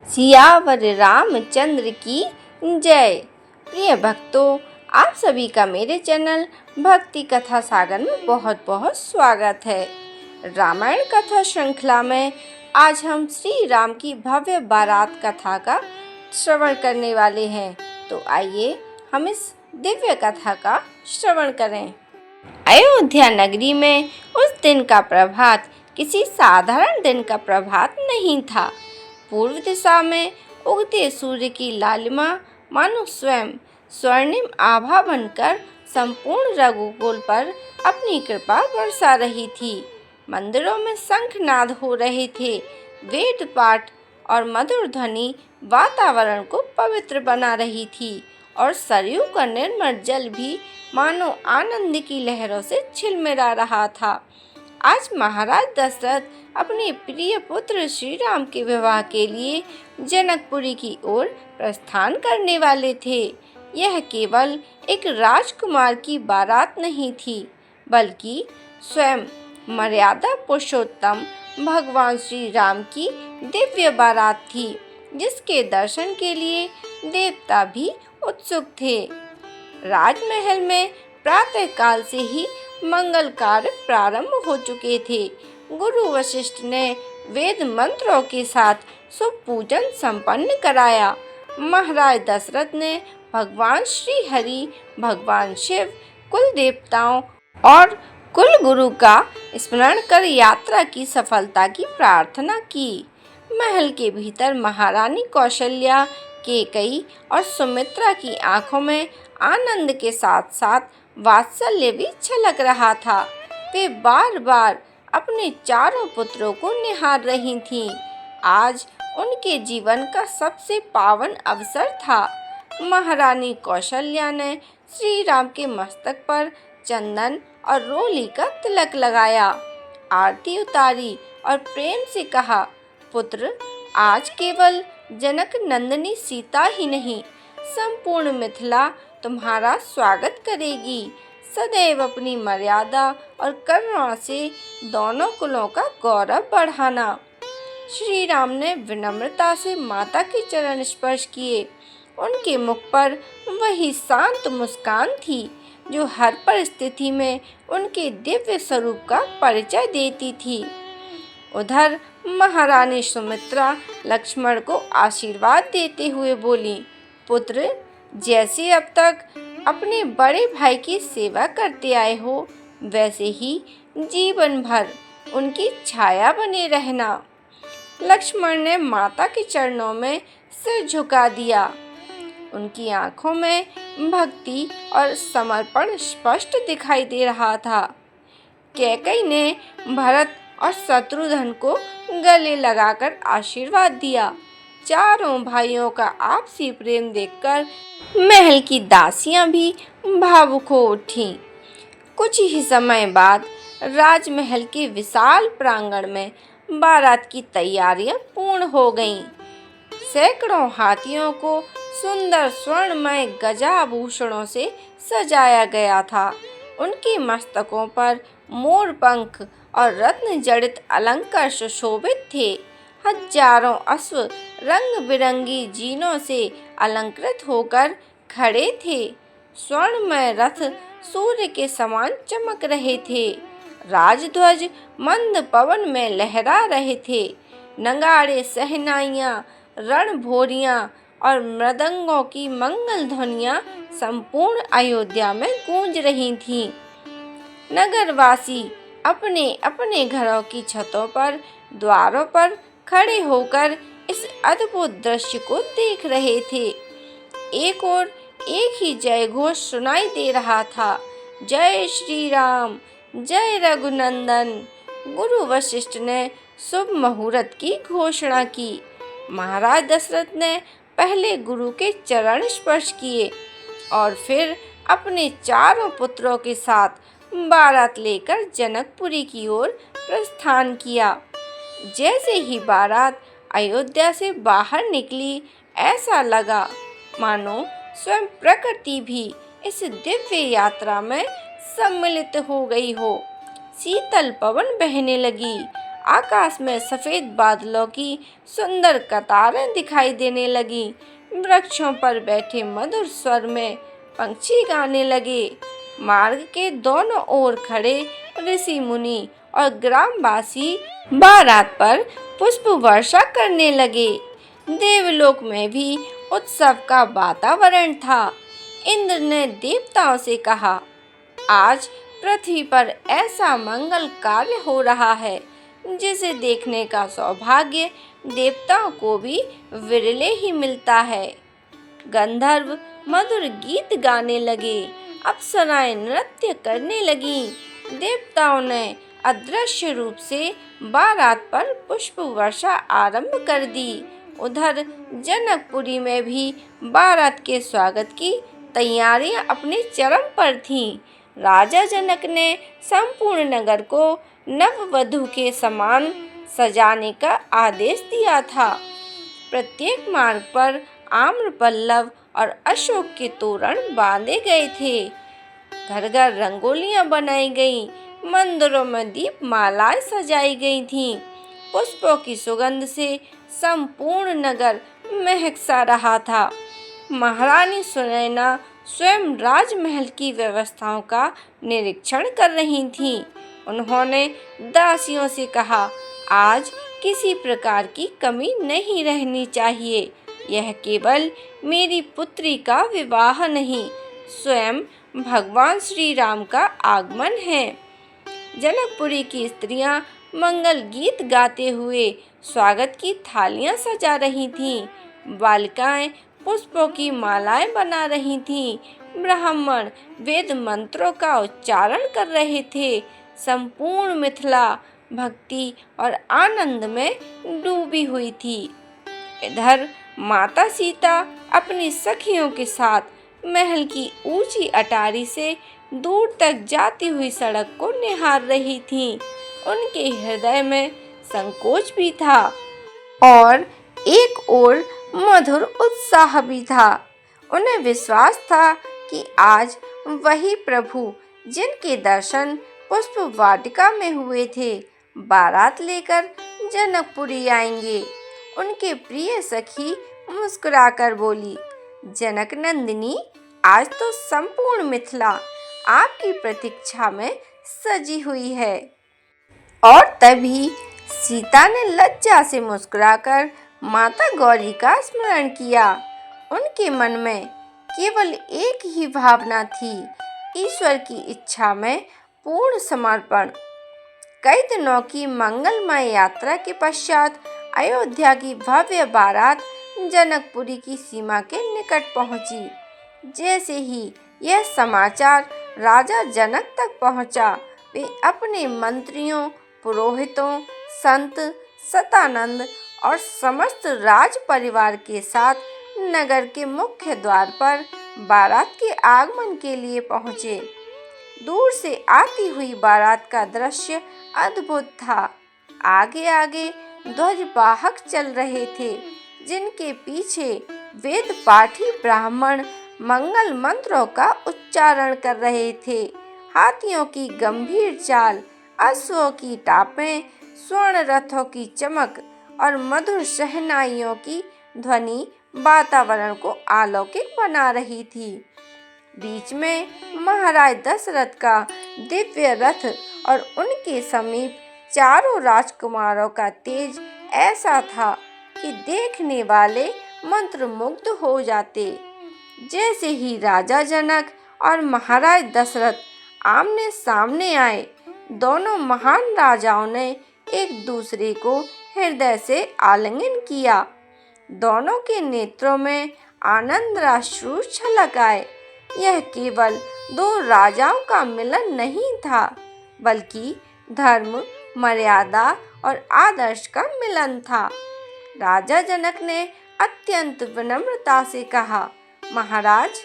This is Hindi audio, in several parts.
सियावर रामचंद्र की जय। प्रिय भक्तों, आप सभी का मेरे चैनल भक्ति कथा सागर में बहुत बहुत स्वागत है। रामायण कथा श्रृंखला में आज हम श्री राम की भव्य बारात कथा का श्रवण करने वाले हैं। तो आइए हम इस दिव्य कथा का श्रवण करें। अयोध्या नगरी में उस दिन का प्रभात किसी साधारण दिन का प्रभात नहीं था। पूर्व दिशा में उगते सूर्य की लालिमा मानो स्वयं स्वर्णिम आभा बनकर संपूर्ण रघुकुल पर अपनी कृपा बरसा रही थी। मंदिरों में शंखनाद हो रहे थे। वेद पाठ और मधुर ध्वनि वातावरण को पवित्र बना रही थी और सरयू का निर्मल जल भी मानो आनंद की लहरों से झिलमिला रहा था। आज महाराज दशरथ अपने प्रिय पुत्र श्री राम के विवाह के लिए जनकपुरी की ओर प्रस्थान करने वाले थे। यह केवल एक राजकुमार की बारात नहीं थी, बल्कि स्वयं मर्यादा पुरुषोत्तम भगवान श्री राम की दिव्य बारात थी, जिसके दर्शन के लिए देवता भी उत्सुक थे। राजमहल में प्रातः काल से ही मंगल कार्य प्रारंभ हो चुके थे। गुरु वशिष्ठ ने वेद मंत्रों के साथ शुभ पूजन संपन्न कराया। महाराज दशरथ ने भगवान श्री हरि, भगवान शिव, कुल देवताओं और कुल गुरु का स्मरण कर यात्रा की सफलता की प्रार्थना की। महल के भीतर महारानी कौशल्या, कैकेयी और सुमित्रा की आंखों में आनंद के साथ साथ वात्सल्य भी छलक रहा था। वे बार बार अपने चारों पुत्रों को निहार रही थीं। आज उनके जीवन का सबसे पावन अवसर था। महारानी कौशल्या ने श्री राम के मस्तक पर चंदन और रोली का तिलक लगाया, आरती उतारी और प्रेम से कहा, पुत्र, आज केवल जनक नंदिनी सीता ही नहीं, संपूर्ण मिथिला तुम्हारा स्वागत करेगी। सदैव अपनी मर्यादा और करुणा से दोनों कुलों का गौरव बढ़ाना। श्री राम ने विनम्रता से माता के चरण स्पर्श किए। उनके मुख पर वही शांत मुस्कान थी जो हर परिस्थिति में उनके दिव्य स्वरूप का परिचय देती थी। उधर महारानी सुमित्रा लक्ष्मण को आशीर्वाद देते हुए बोली, पुत्र, जैसे अब तक अपने बड़े भाई की सेवा करते आए हो, वैसे ही जीवन भर उनकी छाया बने रहना। लक्ष्मण ने माता के चरणों में सिर झुका दिया। उनकी आंखों में भक्ति और समर्पण स्पष्ट दिखाई दे रहा था। कैकेयी ने भरत और शत्रुघ्न को गले लगाकर आशीर्वाद दिया। चारों भाइयों का आपसी प्रेम देखकर महल की दासियां भी भावुक हो उठीं। कुछ ही समय बाद राजमहल के विशाल प्रांगण में बारात की तैयारियां पूर्ण हो गईं। सैकड़ों हाथियों को सुंदर स्वर्णमय गजाभूषणों से सजाया गया था। उनके मस्तकों पर मोर पंख और रत्न जड़ित अलंकार सुशोभित थे। हजारों अश्व रंग बिरंगी जीनों से अलंकृत होकर खड़े थे। स्वर्णमय रथ सूर्य के समान चमक रहे थे। राजध्वज मंद पवन में लहरा रहे थे। नगाड़े, शहनाइयाँ, रणभोरियाँ और मृदंगों की मंगल ध्वनियाँ संपूर्ण अयोध्या में गूंज रही थीं। नगरवासी अपने अपने घरों की छतों पर, द्वारों पर खड़े होकर इस अद्भुत दृश्य को देख रहे थे। एक और एक ही जय घोष सुनाई दे रहा था, जय श्री राम, जय रघुनंदन। गुरु वशिष्ठ ने शुभ मुहूर्त की घोषणा की। महाराज दशरथ ने पहले गुरु के चरण स्पर्श किए और फिर अपने चारों पुत्रों के साथ बारात लेकर जनकपुरी की ओर प्रस्थान किया। जैसे ही बारात अयोध्या से बाहर निकली, ऐसा लगा मानो स्वयं प्रकृति भी इस दिव्य यात्रा में सम्मिलित हो गई हो। शीतल पवन बहने लगी, आकाश में सफेद बादलों की सुंदर कतारें दिखाई देने लगी। वृक्षों पर बैठे मधुर स्वर में पंछी गाने लगे। मार्ग के दोनों ओर खड़े ऋषि मुनि और ग्रामवासी बारात पर पुष्प वर्षा करने लगे। देवलोक में भी उत्सव का वातावरण था। इंद्र ने देवताओं से कहा, आज पृथ्वी पर ऐसा मंगल कार्य हो रहा है जिसे देखने का सौभाग्य देवताओं को भी विरले ही मिलता है। गंधर्व मधुर गीत गाने लगे, अप्सराएं नृत्य करने लगीं। देवताओं ने अदृश्य रूप से बारात पर पुष्प वर्षा आरंभ कर दी। उधर जनकपुरी में भी बारात के स्वागत की तैयारियां अपने चरम पर थीं। राजा जनक ने संपूर्ण नगर को नववधू के समान सजाने का आदेश दिया था। प्रत्येक मार्ग पर आम्र पल्लव और अशोक के तोरण बांधे गए थे। घर घर रंगोलियां बनाई गईं, मंदिरों में दीप मालाएं सजाई गई थीं। पुष्पों की सुगंध से संपूर्ण नगर महक सा रहा था। महारानी सुनैना स्वयं राजमहल की व्यवस्थाओं का निरीक्षण कर रही थीं। उन्होंने दासियों से कहा, आज किसी प्रकार की कमी नहीं रहनी चाहिए। यह केवल मेरी पुत्री का विवाह नहीं, स्वयं भगवान श्री राम का आगमन है। जनकपुरी की स्त्रियां मंगल गीत गाते हुए स्वागत की थालियां सजा रही थीं। बालिकाएं पुष्पों की मालाएं बना रही थीं। ब्राह्मण वेद मंत्रों का उच्चारण कर रहे थे। संपूर्ण मिथिला भक्ति और आनंद में डूबी हुई थी। इधर माता सीता अपनी सखियों के साथ महल की ऊंची अटारी से दूर तक जाती हुई सड़क को निहार रही थीं। उनके हृदय में संकोच भी था और एक ओर मधुर उत्साह भी था। उन्हें विश्वास था कि आज वही प्रभु जिनके दर्शन पुष्प वाटिका में हुए थे, बारात लेकर जनकपुरी आएंगे। उनके प्रिय सखी मुस्कुराकर बोली, जनक नंदिनी, आज तो संपूर्ण मिथिला आपकी प्रतीक्षा में सजी हुई है। और तभी सीता ने लज्जा से मुस्कुराकर माता गौरी का स्मरण किया। उनके मन में केवल एक ही भावना थी, ईश्वर की इच्छा में पूर्ण समर्पण। कई दिनों की मंगलमय यात्रा के पश्चात अयोध्या की भव्य बारात जनकपुरी की सीमा के निकट पहुंची। जैसे ही यह समाचार राजा जनक तक पहुंचा, वे अपने मंत्रियों, पुरोहितों, संत, शतानंद और समस्त राज परिवार के साथ नगर के मुख्य द्वार पर बारात के आगमन के लिए पहुंचे। दूर से आती हुई बारात का दृश्य अद्भुत था। आगे आगे ध्वजवाहक चल रहे थे, जिनके पीछे वेद पाठी ब्राह्मण मंगल मंत्रों का उच्चारण कर रहे थे। हाथियों की गंभीर चाल, अश्वों की टापें, स्वर्ण रथों की चमक और मधुर शहनाइयों की ध्वनि वातावरण को अलौकिक बना रही थी। बीच में महाराज दशरथ का दिव्य रथ और उनके समीप चारों राजकुमारों का तेज ऐसा था कि देखने वाले मंत्रमुग्ध हो जाते। जैसे ही राजा जनक और महाराज दशरथ आमने सामने आए, दोनों महान राजाओं ने एक दूसरे को हृदय से आलिंगन किया। दोनों के नेत्रों में आनंद अश्रु छलक आए। यह केवल दो राजाओं का मिलन नहीं था, बल्कि धर्म, मर्यादा और आदर्श का मिलन था। राजा जनक ने अत्यंत विनम्रता से कहा, महाराज,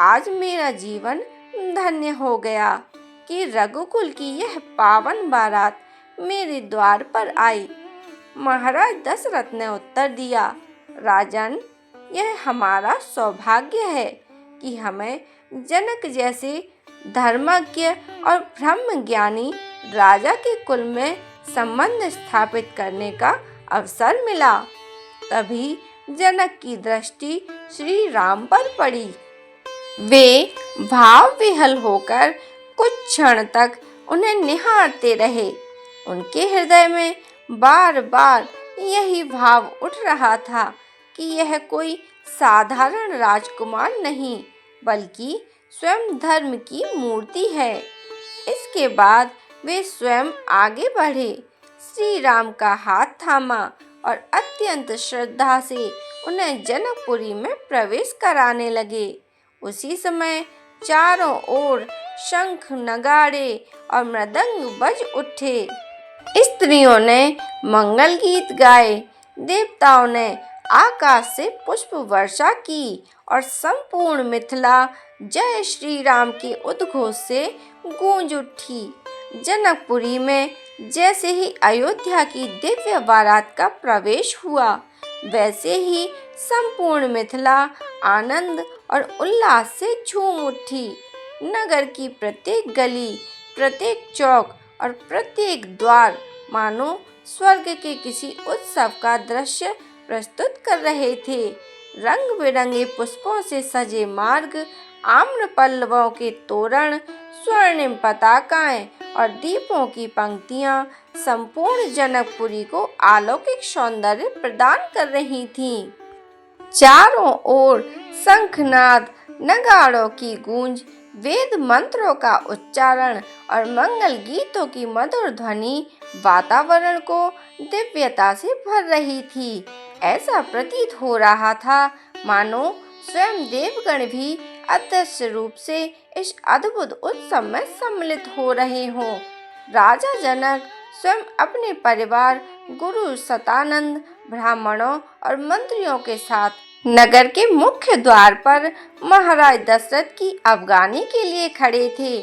आज मेरा जीवन धन्य हो गया कि रघुकुल की यह पावन बारात मेरे द्वार पर आई। महाराज दशरथ ने उत्तर दिया, राजन, यह हमारा सौभाग्य है कि हमें जनक जैसे धर्मज्ञ और ब्रह्मज्ञानी राजा के कुल में संबंध स्थापित करने का अवसर मिला। तभी जनक की दृष्टि श्री राम पर पड़ी। वे भाव विह्वल होकर कुछ क्षण तक उन्हें निहारते रहे। उनके हृदय में बार बार यही भाव उठ रहा था कि यह कोई साधारण राजकुमार नहीं, बल्कि स्वयं धर्म की मूर्ति है। इसके बाद वे स्वयं आगे बढ़े, श्री राम का हाथ थामा और अत्यंत श्रद्धा से उन्हें जनकपुरी में प्रवेश कराने लगे। उसी समय चारों ओर शंख, नगाड़े और मृदंग बज उठे। स्त्रियों ने मंगल गीत गाए, देवताओं ने आकाश से पुष्प वर्षा की और संपूर्ण मिथिला जय श्री राम के उद्घोष से गूंज उठी। जनकपुरी में जैसे ही अयोध्या की दिव्य बारात का प्रवेश हुआ, वैसे ही संपूर्ण मिथिला आनंद और उल्लास से झूम उठी। नगर की प्रत्येक गली, प्रत्येक चौक और प्रत्येक द्वार मानो स्वर्ग के किसी उत्सव का दृश्य प्रस्तुत कर रहे थे। रंग बिरंगे पुष्पों से सजे मार्ग, आम्र पल्लवों के तोरण, स्वर्णिम पताकाएं और दीपों की पंक्तियां संपूर्ण जनकपुरी को अलौकिक सौंदर्य प्रदान कर रही थीं। चारों ओर शंखनाद, नगाड़ों की गूंज, वेद मंत्रों का उच्चारण और मंगल गीतों की मधुर ध्वनि वातावरण को दिव्यता से भर रही थी। ऐसा प्रतीत हो रहा था मानो स्वयं देवगण भी अदृश्य रूप से इस अद्भुत उत्सव में सम्मिलित हो रहे हों। राजा जनक स्वयं अपने परिवार, गुरु सतानंद, ब्राह्मणों और मंत्रियों के साथ नगर के मुख्य द्वार पर महाराज दशरथ की अफगानी के लिए खड़े थे।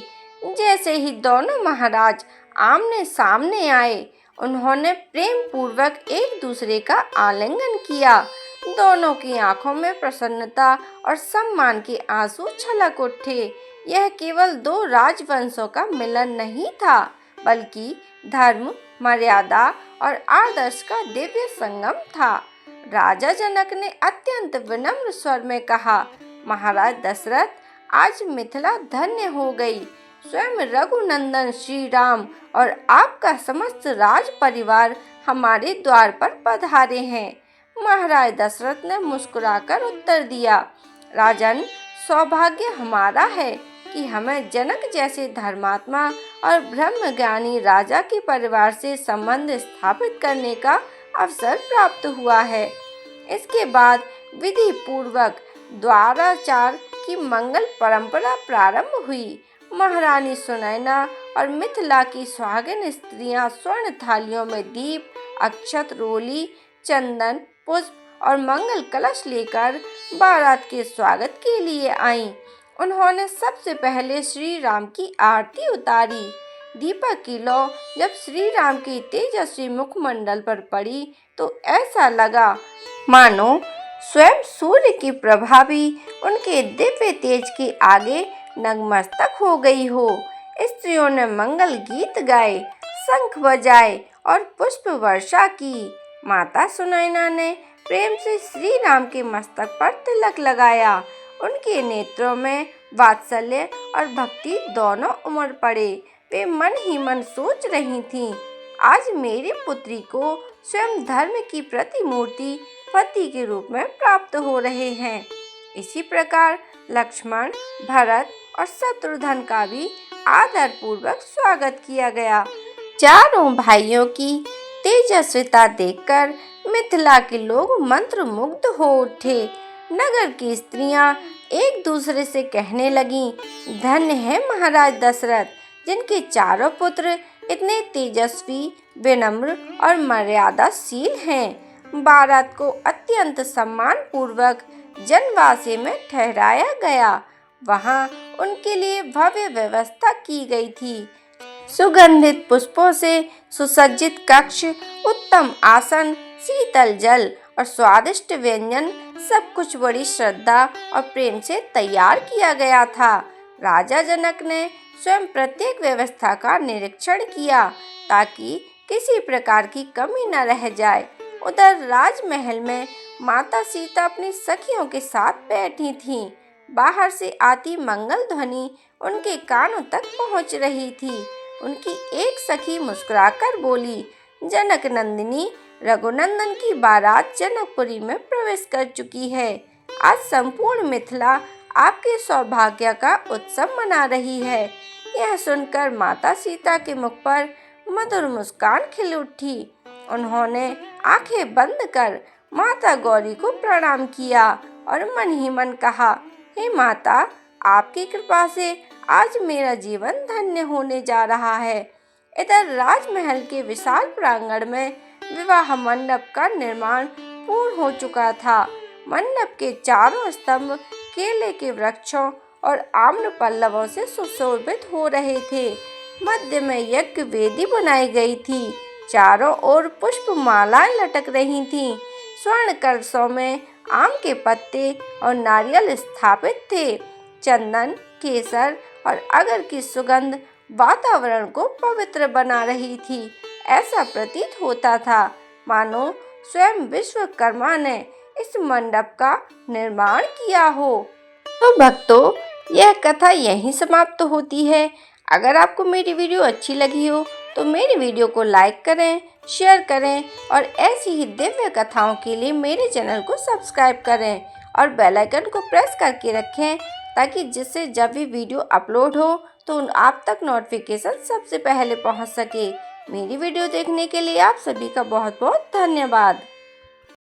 जैसे ही दोनों महाराज आमने सामने आए, उन्होंने प्रेम पूर्वक एक दूसरे का आलिंगन किया। दोनों की आंखों में प्रसन्नता और सम्मान के आंसू छलक उठे। यह केवल दो राजवंशों का मिलन नहीं था, बल्कि धर्म, मर्यादा और आदर्श का दिव्य संगम था। राजा जनक ने अत्यंत विनम्र स्वर में कहा, महाराज दशरथ, आज मिथिला धन्य हो गई। स्वयं रघुनंदन श्री राम और आपका समस्त राज परिवार हमारे द्वार पर पधारे हैं। महाराज दशरथ ने मुस्कुराकर उत्तर दिया, राजन, सौभाग्य हमारा है कि हमें जनक जैसे धर्मात्मा और ब्रह्मज्ञानी राजा के परिवार से संबंध स्थापित करने का अवसर प्राप्त हुआ है। इसके बाद विधि पूर्वक द्वाराचार की मंगल परंपरा प्रारंभ हुई। महारानी सुनैना और मिथिला की सुहागिन स्त्रियां स्वर्ण थालियों में दीप, अक्षत, रोली, चंदन, पुष्प और मंगल कलश लेकर बारात के स्वागत के लिए आईं। उन्होंने सबसे पहले श्री राम की आरती उतारी। दीपक की लौ जब श्री राम के तेजस्वी मुखमंडल पर पड़ी तो ऐसा लगा मानो स्वयं सूर्य की प्रभा भी उनके दिव्य तेज के आगे नतमस्तक हो गई हो। स्त्रियों ने मंगल गीत गाए, शंख बजाए और पुष्प वर्षा की। माता सुनैना ने प्रेम से श्री राम के मस्तक पर तिलक लगाया। उनके नेत्रों में वात्सल्य और भक्ति दोनों उमड़ पड़े। वे मन ही मन सोच रही थीं, आज मेरी पुत्री को स्वयं धर्म की प्रतिमूर्ति पति के रूप में प्राप्त हो रहे हैं। इसी प्रकार लक्ष्मण, भरत और शत्रुघ्न का भी आदर पूर्वक स्वागत किया गया। चारों भाइयों की तेजस्विता देखकर मिथिला के लोग मंत्रमुग्ध हो उठे। नगर की स्त्रियां एक दूसरे से कहने लगीं, धन्य है महाराज दशरथ, जिनके चारों पुत्र इतने तेजस्वी, विनम्र और मर्यादाशील हैं। बारात को अत्यंत सम्मान पूर्वक जनवासे में ठहराया गया। वहां उनके लिए भव्य व्यवस्था की गई थी। सुगंधित पुष्पों से सुसज्जित कक्ष, उत्तम आसन, शीतल जल और स्वादिष्ट व्यंजन, सब कुछ बड़ी श्रद्धा और प्रेम से तैयार किया गया था। राजा जनक ने स्वयं प्रत्येक व्यवस्था का निरीक्षण किया ताकि किसी प्रकार की कमी न रह जाए। उधर राजमहल में माता सीता अपनी सखियों के साथ बैठी थीं। बाहर से आती मंगल ध्वनि उनके कानों तक पहुंच रही थी। उनकी एक सखी मुस्कुराकर बोली, जनक नंदिनी, रघुनंदन की बारात जनकपुरी में प्रवेश कर चुकी है। आज संपूर्ण मिथिला आपके सौभाग्य का उत्सव मना रही है। यह सुनकर माता सीता के मुख पर मधुर मुस्कान खिल उठी। उन्होंने आंखें बंद कर माता गौरी को प्रणाम किया और मन ही मन कहा, हे माता, आपकी कृपा से आज मेरा जीवन धन्य होने जा रहा है। इधर राजमहल के विशाल प्रांगण में विवाह मंडप का निर्माण पूर्ण हो चुका था। मंडप के चारों स्तंभ केले के वृक्षों और आम्र पल्लवों से सुशोभित हो रहे थे। मध्य में यज्ञ वेदी बनाई गई थी। चारों ओर पुष्प मालाएं लटक रही थीं। स्वर्ण कलशों में आम के पत्ते और नारियल स्थापित थे। चंदन, केसर और अगर की सुगंध वातावरण को पवित्र बना रही थी। ऐसा प्रतीत होता था मानो स्वयं विश्वकर्मा ने इस मंडप का निर्माण किया हो। तो भक्तों, यह कथा यहीं समाप्त होती है। अगर आपको मेरी वीडियो अच्छी लगी हो तो मेरी वीडियो को लाइक करें, शेयर करें और ऐसी ही दिव्य कथाओं के लिए मेरे चैनल को सब्सक्राइब करें और बेल आइकन को प्रेस करके रखें, ताकि जिससे जब भी वीडियो अपलोड हो तो आप तक नोटिफिकेशन सबसे पहले पहुंच सके। मेरी वीडियो देखने के लिए आप सभी का बहुत बहुत धन्यवाद।